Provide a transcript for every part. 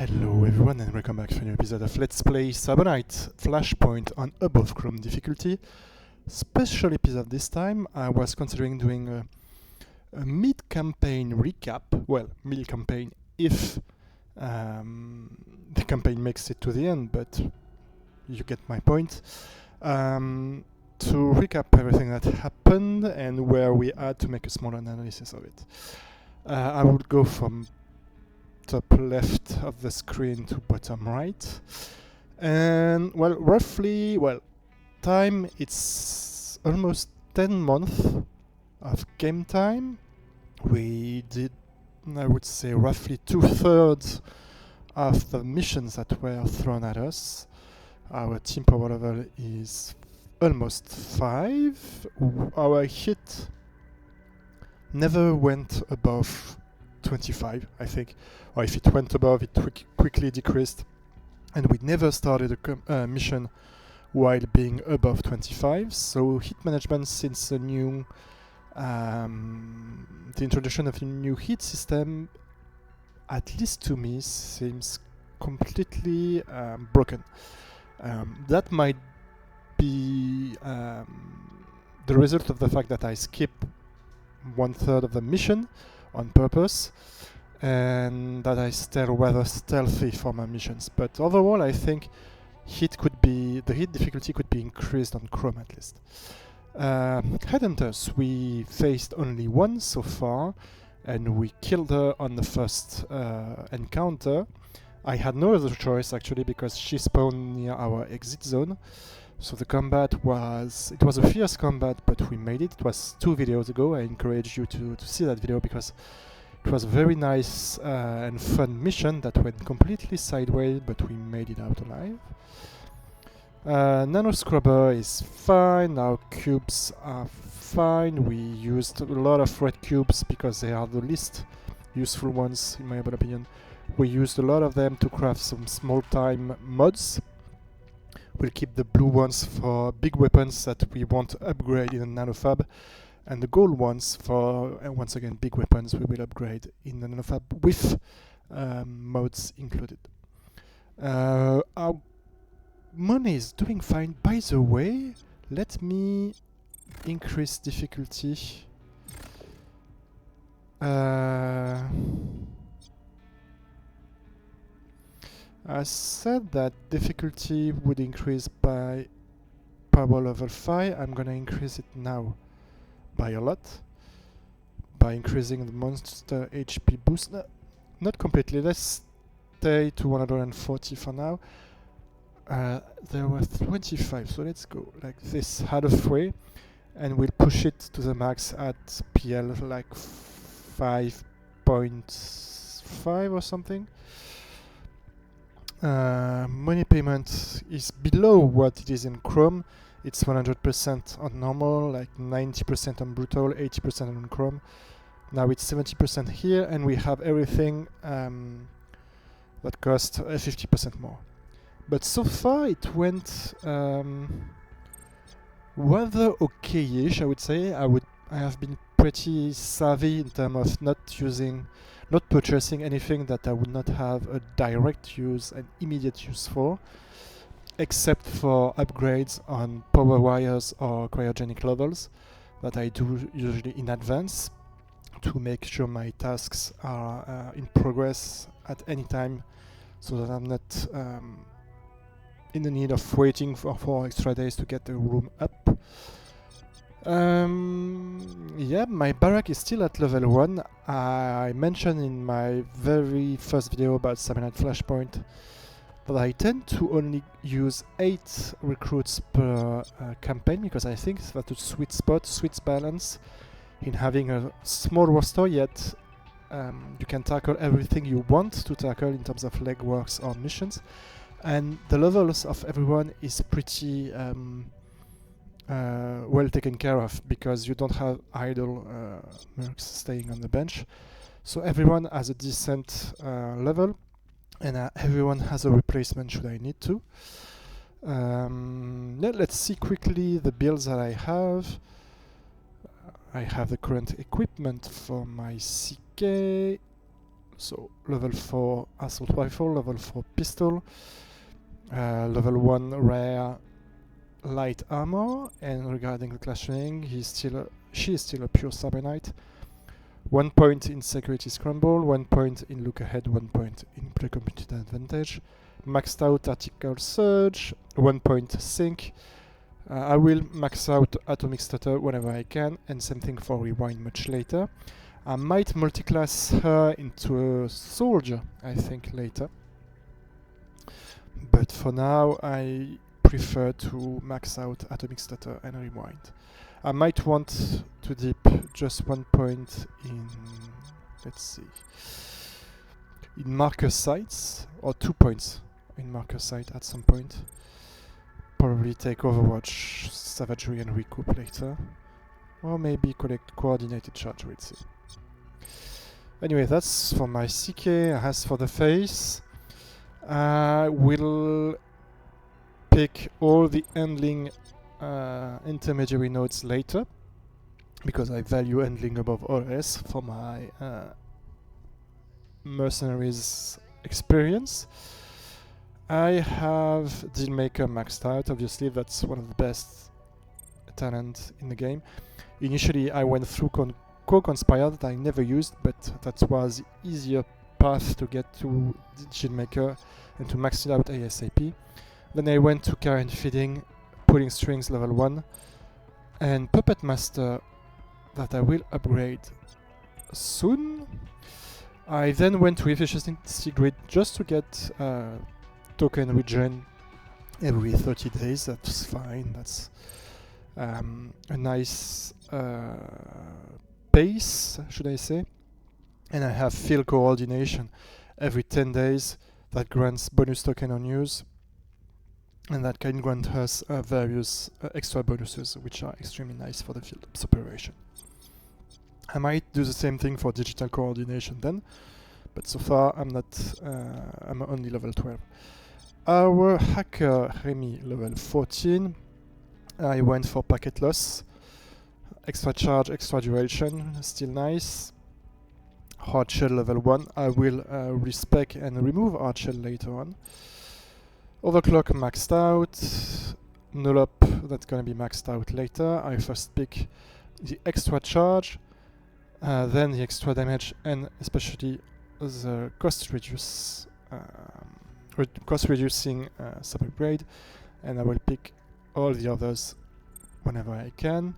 Hello everyone and welcome back to a new episode of Let's Play Cyberknight Flashpoint on above Chrome difficulty. Special episode this time. I was considering doing a mid-campaign recap. Well, mid-campaign if the campaign makes it to the end, but you get my point. To recap everything that happened and where we had to make a small analysis of it. I would go from top left of the screen to bottom right, and roughly time, it's almost 10 months of game time. We did, I would say, roughly 2/3 of the missions that were thrown at us. Our team power level is almost 5. Our hit never went above 25, I think, or if it went above, it quickly decreased, and we never started a mission while being above 25. So hit management, since the new the introduction of a new hit system, at least to me, seems completely broken. That might be the result of the fact that I skip 1/3 of the mission on purpose, and that I stay rather stealthy for my missions. But overall, I think the hit difficulty could be increased on Chrome at least. Headhunters, we faced only one so far, and we killed her on the first encounter. I had no other choice actually, because she spawned near our exit zone. So the combat was a fierce combat, but we made it. It was 2 videos ago. I encourage you to see that video, because it was a very nice and fun mission that went completely sideways, but we made it out alive. Nano Scrubber is fine. Our cubes are fine. We used a lot of red cubes because they are the least useful ones, in my opinion. We used a lot of them to craft some small-time mods. We'll keep the blue ones for big weapons that we want to upgrade in a nanofab, and the gold ones for, once again, big weapons we will upgrade in the nanofab with mods included. Our money is doing fine. By the way, let me increase difficulty. I said that difficulty would increase by power level 5. I'm gonna increase it now by a lot, by increasing the monster HP boost. No, not completely, let's stay to 140 for now. There were 25, so let's go like this, halfway, and we'll push it to the max at PL like 5.5 or something. Money payment is below what it is in Chrome. It's 100% on normal, like 90% on brutal, 80% on Chrome. Now it's 70% here, and we have everything that costs 50% more. But so far it went rather okay-ish, I would say. I have been pretty savvy in terms of not purchasing anything that I would not have a direct use and immediate use for, except for upgrades on power wires or cryogenic levels that I do usually in advance to make sure my tasks are in progress at any time, so that I'm not in the need of waiting for 4 extra days to get the room up. Yeah, my barrack is still at level 1. I mentioned in my very first video about Cyberknight Flashpoint that I tend to only use 8 recruits per campaign, because I think that's a sweet balance in having a small roster, yet you can tackle everything you want to tackle in terms of legworks or missions, and the levels of everyone is pretty well taken care of, because you don't have idle mercs staying on the bench. So everyone has a decent level, and everyone has a replacement should I need to. Yeah, let's see quickly the builds that I have. I have the current equipment for my CK. So level 4 assault rifle, level 4 pistol, level 1 rare light armor, and regarding the clashing, she is still a pure Cyberknight. 1 point in security scramble, 1 point in look ahead, 1 point in pre-computed advantage. Maxed out tactical surge, 1 point sync. I will max out atomic stutter whenever I can, and same thing for rewind much later. I might multiclass her into a soldier, I think, later. But for now, I prefer to max out atomic stutter and rewind. I might want to dip just 1 point in, let's see, in marker sights, or 2 points in marker sight at some point. Probably take Overwatch, Savagery and Recoup later. Or maybe collect Coordinated Charge, we'll see. Anyway, that's for my CK. As for the face, I will pick all the handling intermediary nodes later, because I value handling above all else for my mercenaries experience. I have Dealmaker maxed out, obviously that's one of the best talent in the game. Initially I went through Co-Conspire that I never used, but that was the easier path to get to Dealmaker and to max it out ASAP. Then I went to Current Feeding, Pulling Strings level 1, and Puppet Master that I will upgrade soon. I then went to Efficiency Grid just to get token regen every 30 days. That's fine, that's a nice pace, should I say. And I have Field Coordination every 10 days that grants bonus token on use, and that can grant us various extra bonuses, which are extremely nice for the field ops operation. I might do the same thing for digital coordination then, but so far I'm not. I'm only level 12. Our hacker Remy level 14. I went for packet loss, extra charge, extra duration, still nice. Hard shell level 1. I will respec and remove hard shell later on. Overclock maxed out. Null up, that's gonna be maxed out later. I first pick the extra charge, then the extra damage, and especially the cost reducing sub-upgrade, and I will pick all the others whenever I can.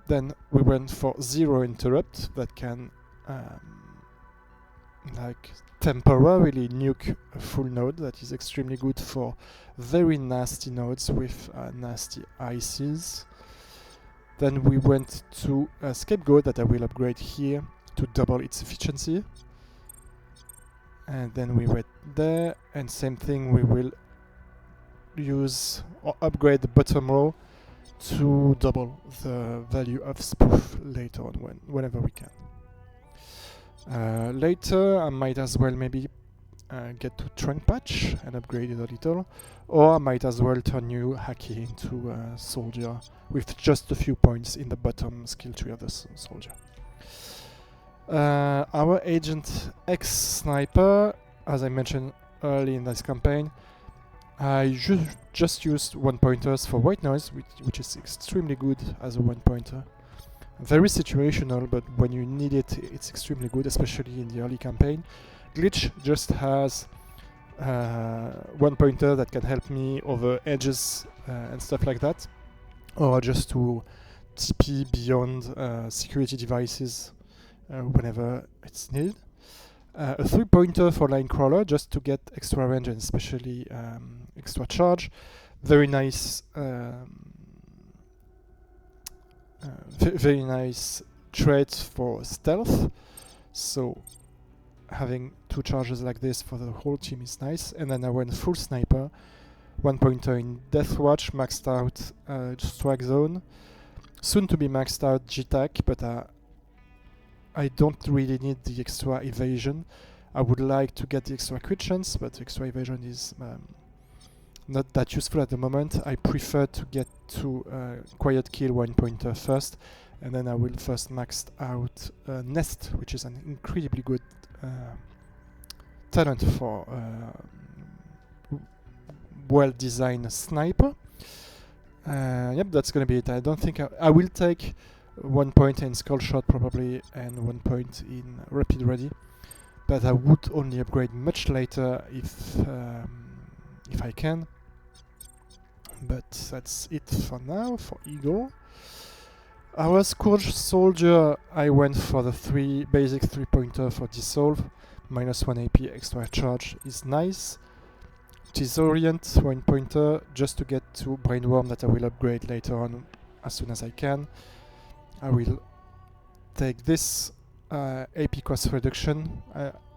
Then we went for zero interrupt that can like temporarily nuke a full node. That is extremely good for very nasty nodes with nasty ICs. Then we went to a scapegoat that I will upgrade here to double its efficiency. And then we went there, and same thing, we will use or upgrade the bottom row to double the value of spoof later on whenever we can. Later I might as well maybe get to trunk patch and upgrade it a little, or I might as well turn new Haki into a soldier with just a few points in the bottom skill tree of the soldier. Our Agent X Sniper, as I mentioned early in this campaign, I just used 1-pointers for white noise, which is extremely good as a 1-pointer. Very situational, but when you need it, it's extremely good, especially in the early campaign. Glitch just has 1-pointer that can help me over edges and stuff like that, or just to TP beyond security devices whenever it's needed. A 3-pointer for line crawler just to get extra range and especially extra charge. Very nice, very nice trait for stealth. So having 2 charges like this for the whole team is nice. And then I went full sniper, 1-pointer in Deathwatch, maxed out strike zone. Soon to be maxed out GTAC, but I don't really need the extra evasion. I would like to get the extra crit chance, but extra evasion is not that useful at the moment. I prefer to get to quiet kill 1-pointer first, and then I will first max out Nest, which is an incredibly good talent for well-designed sniper. Yep, that's gonna be it. I don't think I will take 1 point in skull shot probably and 1 point in rapid ready, but I would only upgrade much later if I can. But that's it for now for Eagle. Our Scourge Soldier, I went for the basic 3-pointer for Dissolve. -1 AP extra charge is nice. Disorient 1-pointer just to get to Brainworm that I will upgrade later on as soon as I can. I will take this AP cost reduction.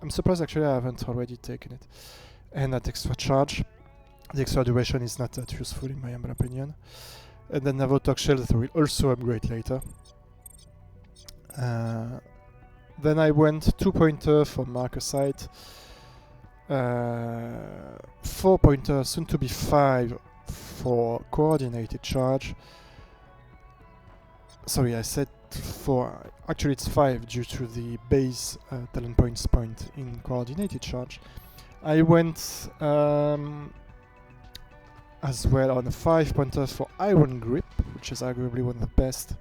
I'm surprised actually I haven't already taken it. And that extra charge. The extra duration is not that useful in my humble opinion. And then Navotok Shell that I will also upgrade later. Then I went 2-pointer for Marker Sight. 4-pointer, soon to be 5 for Coordinated Charge. Sorry, I said 4. Actually, it's 5 due to the base talent points point in Coordinated Charge. I went as well on a 5-pointer for Iron Grip, which is arguably one of the best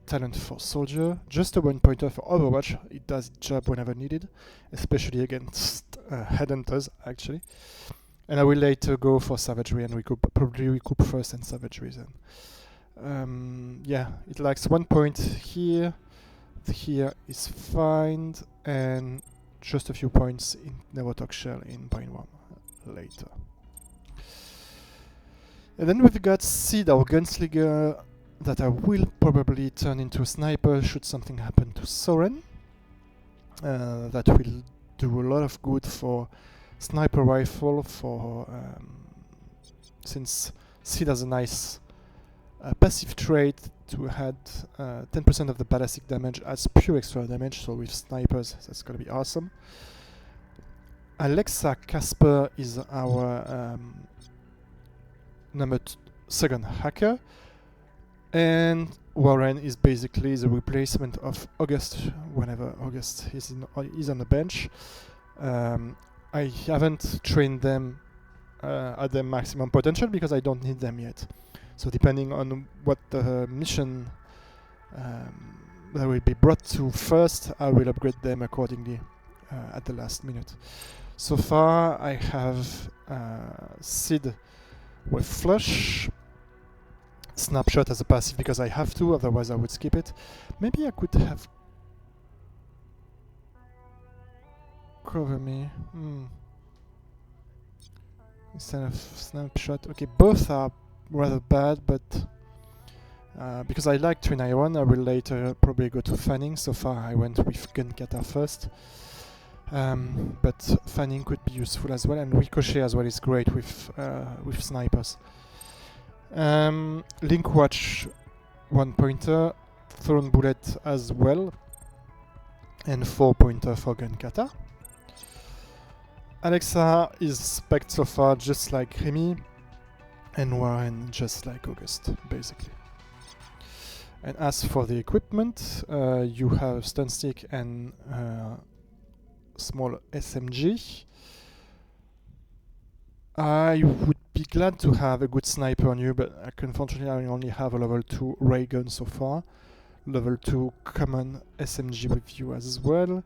talent for Soldier. Just a 1-pointer for Overwatch. It does its job whenever needed, especially against Headhunters, actually. And I will later go for Savagery and probably recoup first and Savagery then. Yeah, it lacks 1 point here. Here is fine, and just a few points in Navotok Shell in Brainworm later. And then we've got Seed, our gunslinger, that I will probably turn into a sniper should something happen to Soren. That will do a lot of good for sniper rifle, since Seed has a nice passive trait to add 10% of the ballistic damage as pure extra damage, so with snipers that's gonna be awesome. Alexa Casper is our second hacker, and Warren is basically the replacement of August whenever August is on the bench. I haven't trained them at their maximum potential because I don't need them yet. So depending on what the mission that will be brought to first, I will upgrade them accordingly at the last minute. So far I have Sid with Flush, Snapshot as a passive because I have to, otherwise I would skip it. Maybe I could have Cover Me instead of Snapshot. Okay, both are rather bad, but because I like Twin Iron, I will later probably go to Fanning. So far I went with Gunkata first, but Fanning could be useful as well, and Ricochet as well is great with snipers. Link Watch 1-pointer, Thorn Bullet as well, and 4-pointer for Gunkata. Alexa is spec'd so far just like Remy, and Warren just like August, basically. And as for the equipment, you have stun stick and small SMG. I would be glad to have a good sniper on you, but unfortunately I only have a level 2 ray gun so far. Level 2 common SMG with you as well.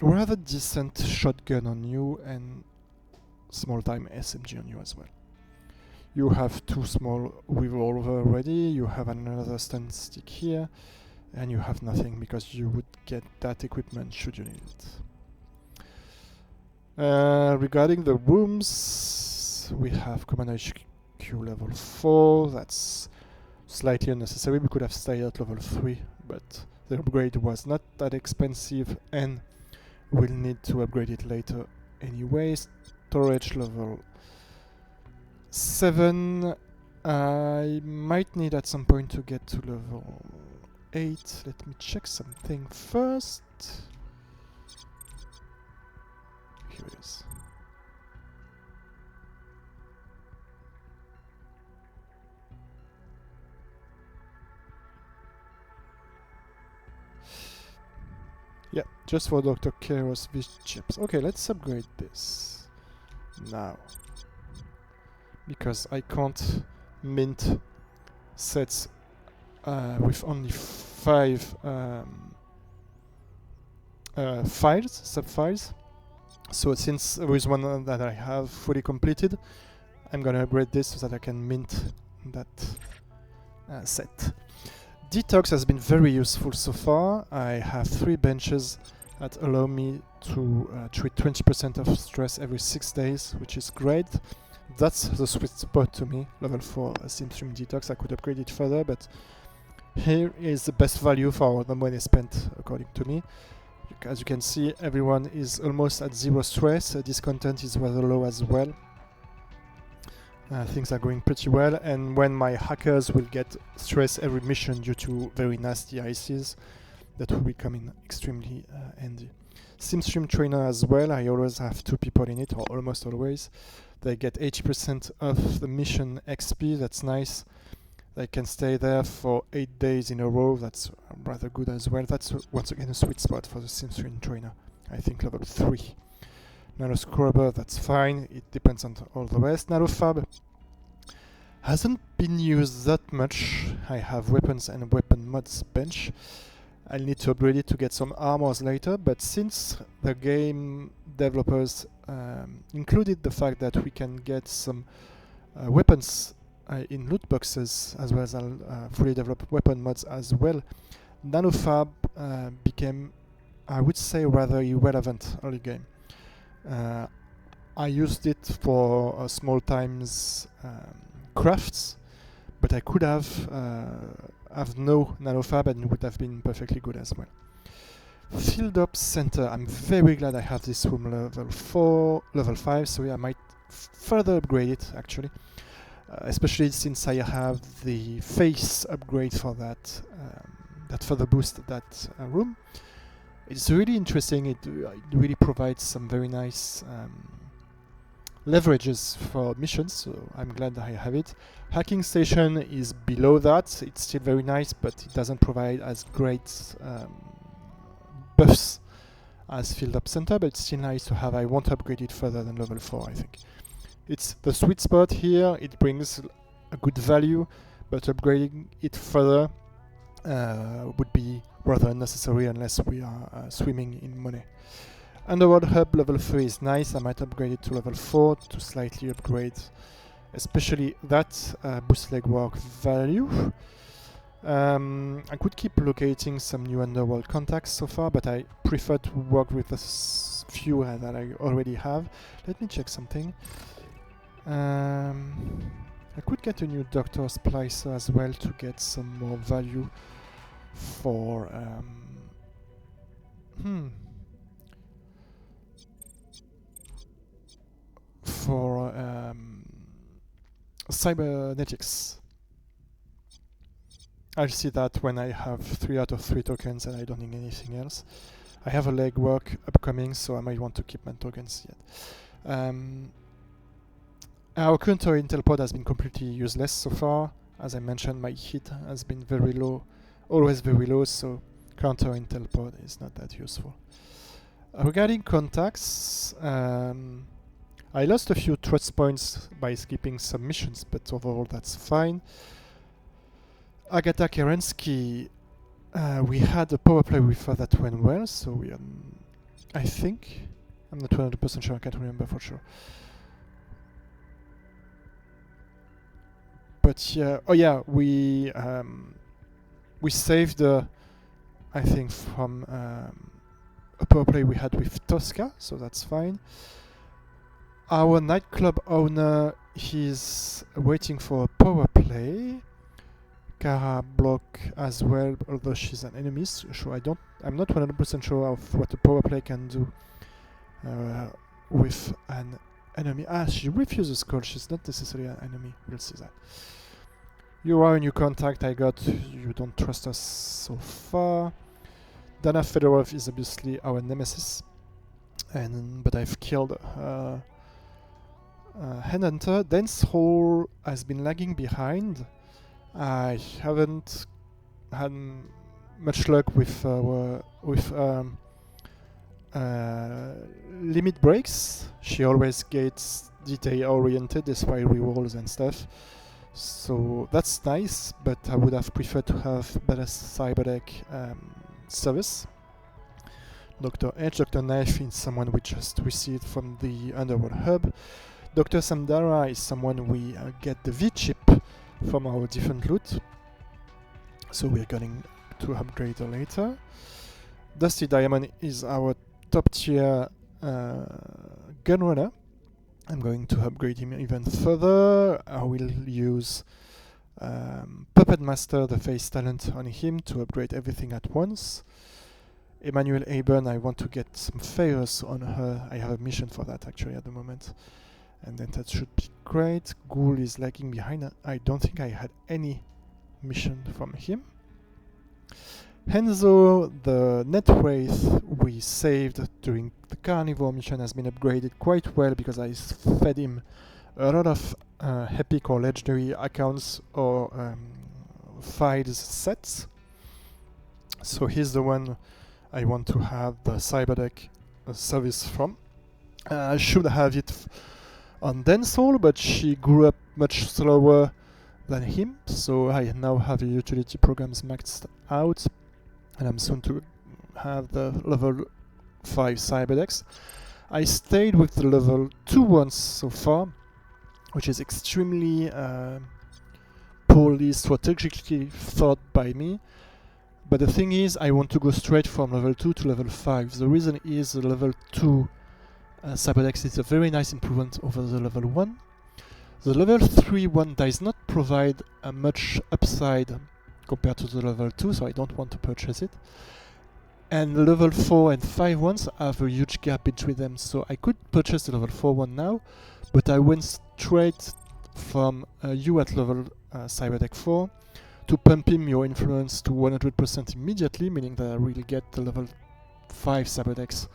Rather decent shotgun on you and small time SMG on you as well. You have 2 small revolver ready, you have another stun stick here, and you have nothing because you would get that equipment should you need it. Regarding the rooms, we have Command HQ level 4, that's slightly unnecessary, we could have stayed at level 3, but the upgrade was not that expensive and we'll need to upgrade it later anyway. Storage level 7, I might need at some point to get to level 8. Let me check something first. Here it is. Yeah, just for Dr. Kairos chips. Okay, let's upgrade this now. Because I can't mint sets with only 5 files, sub-files. So since there is one that I have fully completed, I'm gonna upgrade this so that I can mint that set. Detox has been very useful so far. I have 3 benches that allow me to treat 20% of stress every 6 days, which is great. That's the sweet spot to me, level 4 Simstream Detox. I could upgrade it further, but here is the best value for the money spent, according to me. As you can see, everyone is almost at 0 stress. Discontent is rather low as well. Things are going pretty well, and when my hackers will get stress every mission due to very nasty ICs, that will be coming extremely handy. Simstream Trainer as well, I always have 2 people in it, or almost always. They get 80% of the mission XP, that's nice. They can stay there for 8 days in a row, that's rather good as well. That's once again a sweet spot for the Simstream Trainer, I think level 3. Nano Scrubber, that's fine, it depends on all the rest. Nanofab hasn't been used that much. I have weapons and weapon mods bench. I'll need to upgrade it to get some armors later, but since the game developers included the fact that we can get some weapons in loot boxes as well as fully developed weapon mods as well, Nanofab became, I would say, rather irrelevant early game. I used it for small times crafts, but I could have no Nanofab and it would have been perfectly good as well. Field Ops Center, I'm very glad I have this room level 5, so I might further upgrade it actually. Especially since I have the face upgrade for that further boost that room. It's really interesting. It really provides some very nice leverages for missions, so I'm glad I have it. Hacking Station is below that. It's still very nice, but it doesn't provide as great buffs as Field Up Center, but it's still nice to have. I won't upgrade it further than level 4, I think. It's the sweet spot here. It brings a good value, but upgrading it further would be rather unnecessary unless we are swimming in money. Underworld Hub level 3 is nice. I might upgrade it to level 4 to slightly upgrade, especially that boost legwork value. I could keep locating some new Underworld contacts so far, but I prefer to work with the few that I already have. Let me check something. I could get a new Doctor Splicer as well to get some more value for cybernetics. I'll see that when I have 3 out of 3 tokens and I don't need anything else. I have a legwork upcoming, so I might want to keep my tokens yet. Our counter intel pod has been completely useless so far. As I mentioned, my hit has been very low, always very low, so counter intel pod is not that useful. Regarding contacts, I lost a few trust points by skipping some missions, but overall that's fine. Agatha Kerensky, we had a power play with her that went well, so we I think, I'm not 100% sure, I can't remember for sure. But yeah, oh yeah, we saved, I think, from a power play we had with Tosca, so that's fine. Our nightclub owner, he's waiting for a power play. Kara block as well, although she's an enemy, so I'm not 100% sure of what a power play can do with an enemy. She refuses call, she's not necessarily an enemy, we'll see that. You are a new contact I got, you don't trust us so far. Dana Fedorov is obviously our nemesis, but I've killed Headhunter. Dance Hall has been lagging behind. I haven't had much luck with limit breaks. She always gets detail oriented despite rerolls and stuff. So that's nice, but I would have preferred to have better cyberdeck service. Dr. Edge, Dr. Knife is someone we just received from the Underworld Hub. Dr. Samdara is someone we get the V-chip from our different loot. So we're going to upgrade her later. Dusty Diamond is our top tier gunrunner. I'm going to upgrade him even further. I will use Puppet Master, the face talent, on him to upgrade everything at once. Emmanuel Aburn, I want to get some favors on her. I have a mission for that actually at the moment. And then that should be great. Ghoul is lagging behind. I don't think I had any mission from him. Henzo, the net wraith we saved during the carnivore mission, has been upgraded quite well because I fed him a lot of epic or legendary accounts or files sets. So he's the one I want to have the cyberdeck service from. I should have it on Densol, but she grew up much slower than him, so I now have the utility programs maxed out, and I'm soon to have the level 5 cyberdecks. I stayed with the level 2 ones so far, which is extremely poorly strategically thought by me. But the thing is, I want to go straight from level 2 to level 5. The reason is the level 2 Cyberdex is a very nice improvement over the level 1. The level 3 one does not provide much upside compared to the level 2, so I don't want to purchase it. And the level 4 and 5 ones have a huge gap between them, so I could purchase the level 4 one now, but I went straight from you at level Cyberdeck 4 to pump him your influence to 100% immediately, meaning that I will get the level 5 Cyberdex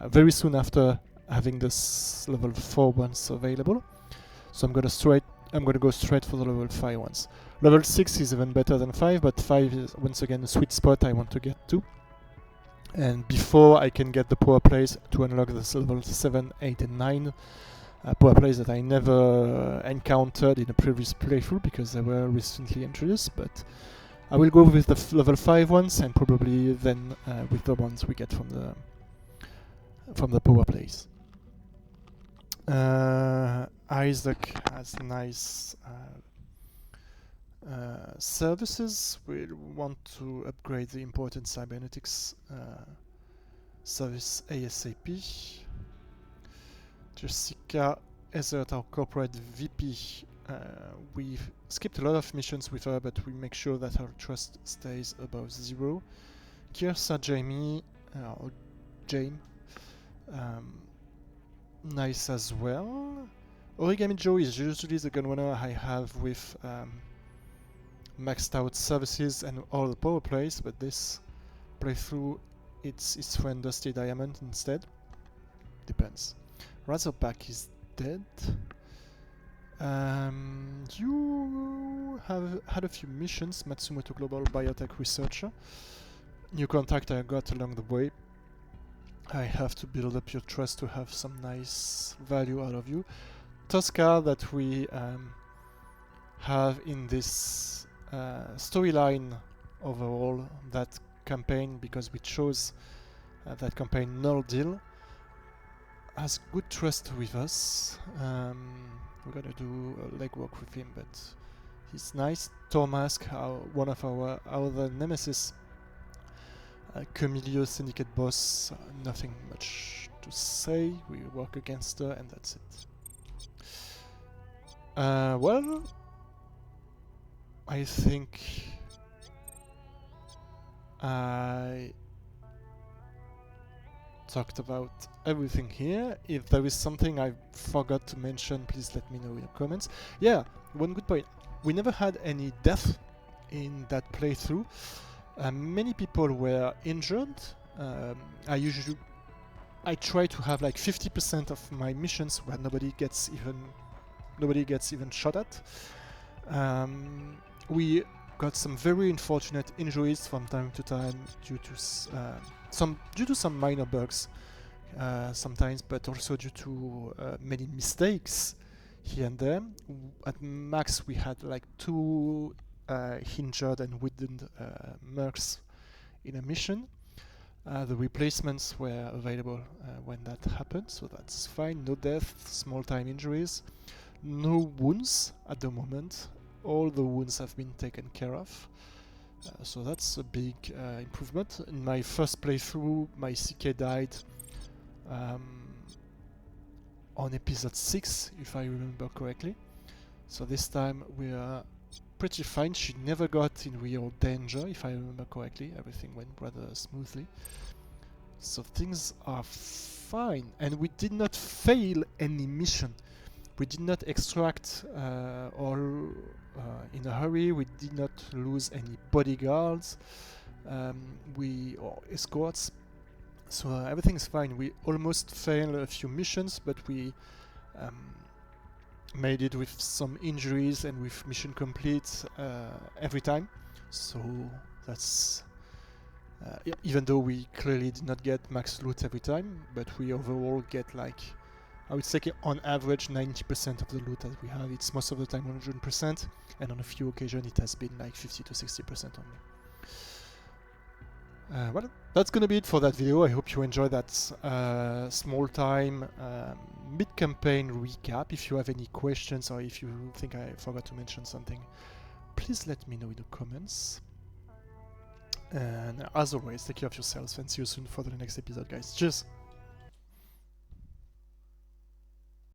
very soon after having this level 4 ones available. So I'm gonna go straight for the level 5 ones. Level 6 is even better than 5, but 5 is once again a sweet spot I want to get to. And before I can get the power plays to unlock this level 7, 8 and 9 power plays that I never encountered in a previous playthrough because they were recently introduced, but I will go with the level 5 ones and probably then with the ones we get from the power plays. Isaac has nice services. We want to upgrade the important cybernetics service ASAP. Jessica Ezert, our corporate VP. We've skipped a lot of missions with her, but we make sure that her trust stays above 0. Kirsa Jamie, or Jane, nice as well. Origami Joe is usually the gunrunner I have with maxed out services and all the power plays, but this playthrough it's his friend Dusty Diamond instead. Depends. Razorback is dead. You have had a few missions, Matsumoto Global Biotech Researcher. New contact I got along the way. I have to build up your trust to have some nice value out of you. Tosca that we have in this storyline overall, that campaign, because we chose that campaign Null Deal, has good trust with us. We're gonna do legwork with him, but he's nice. Tormask, one of our other nemesis, Camilio Syndicate boss, nothing much to say. We work against her and that's it. Well, I think I talked about everything here. If there is something I forgot to mention, please let me know in the comments. Yeah, one good point. We never had any death in that playthrough. Many people were injured. I try to have like 50% of my missions where nobody gets even shot at. We got some very unfortunate injuries from time to time due to some minor bugs sometimes, but also due to many mistakes here and there. At max we had like 2 injured and wounded mercs in a mission. The replacements were available when that happened, so that's fine. No death, small time injuries, no wounds at the moment. All the wounds have been taken care of, so that's a big improvement. In my first playthrough, my CK died on episode 6, if I remember correctly. So this time we are pretty fine. She never got in real danger, if I remember correctly. Everything went rather smoothly. So things are fine, and we did not fail any mission. We did not extract all in a hurry. We did not lose any bodyguards or escorts. So everything's fine. We almost failed a few missions, but we made it with some injuries and with mission complete every time. So that's even though we clearly did not get max loot every time, but we overall get, like, I would say on average 90% of the loot that we have. It's most of the time 100%, and on a few occasions it has been like 50 to 60% only. Well, that's gonna be it for that video. I hope you enjoyed that small time mid-campaign recap. If you have any questions or if you think I forgot to mention something, please let me know in the comments. And as always, take care of yourselves and see you soon for the next episode, guys. Cheers!